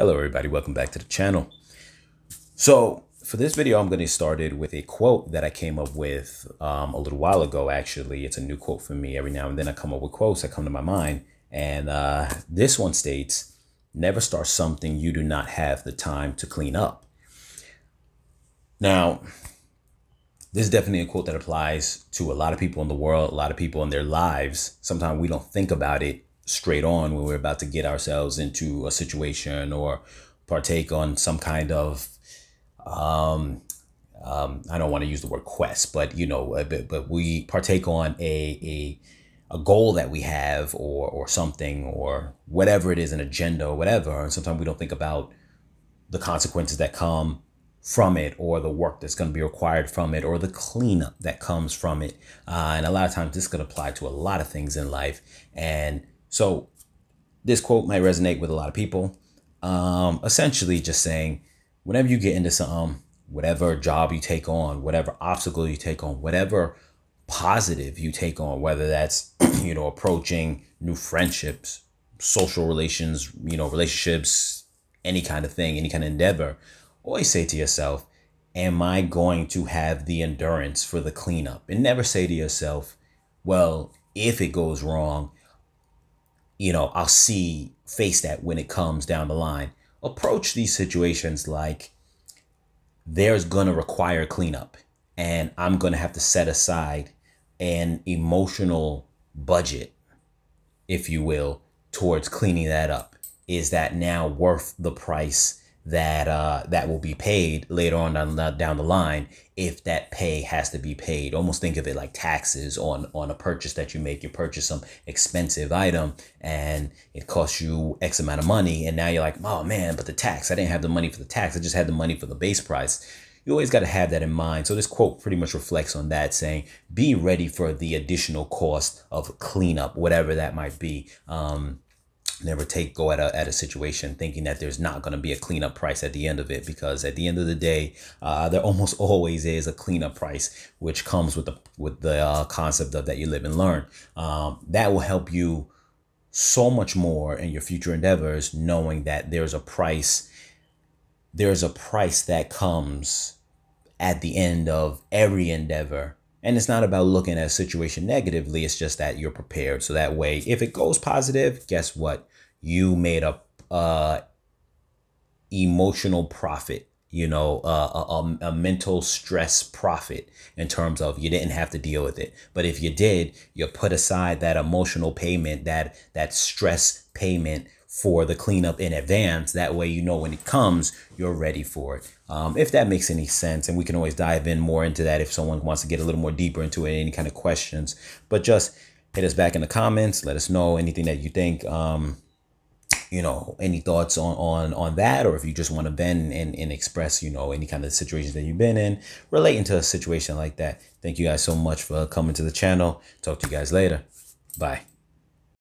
Hello everybody, welcome back to the channel. So for this video, I'm going to start it with a quote that I came up with a little while ago. Actually, it's a new quote for me. Every now and then I come up with quotes that come to my mind. And this one states, never start something you do not have the time to clean up. Now, this is definitely a quote that applies to a lot of people in the world, a lot of people in their lives. Sometimes we don't think about it straight on when we're about to get ourselves into a situation or partake on some kind of I don't want to use the word quest, but but we partake on a goal that we have or something or whatever it is, an agenda or whatever. And sometimes we don't think about the consequences that come from it, or the work that's going to be required from it, or the cleanup that comes from it. And a lot of times this could apply to a lot of things in life. And so this quote might resonate with a lot of people. Essentially just saying, whenever you get into something, whatever job you take on, whatever obstacle you take on, whatever positive you take on, whether that's, approaching new friendships, social relations, relationships, any kind of thing, any kind of endeavor, always say to yourself, am I going to have the endurance for the cleanup? And never say to yourself, well, if it goes wrong, I'll face that when it comes down the line. Approach these situations like there's going to require cleanup, and I'm going to have to set aside an emotional budget, if you will, towards cleaning that up. Is that now worth the price that will be paid later on down the line, if that pay has to be paid? Almost think of it like taxes on a purchase that you make. You purchase some expensive item and it costs you X amount of money, and now you're like, oh man, but the tax, I didn't have the money for the tax, I just had the money for the base price. You always got to have that in mind. So this quote pretty much reflects on that, saying be ready for the additional cost of cleanup, whatever that might be. Never go at a situation thinking that there's not going to be a cleanup price at the end of it, because at the end of the day, there almost always is a cleanup price, which comes with the concept of that you live and learn. That will help you so much more in your future endeavors, knowing that there's a price that comes at the end of every endeavor. And it's not about looking at a situation negatively. It's just that you're prepared. So that way, if it goes positive, guess what? You made a emotional profit, a mental stress profit, in terms of you didn't have to deal with it. But if you did, you put aside that emotional payment, that stress payment for the cleanup in advance. That way, when it comes, you're ready for it. If that makes any sense, and we can always dive in more into that if someone wants to get a little more deeper into it, any kind of questions. But just hit us back in the comments. Let us know anything that you think, any thoughts on that, or if you just want to vent and express, any kind of situations that you've been in relating to a situation like that. Thank you guys so much for coming to the channel. Talk to you guys later. Bye.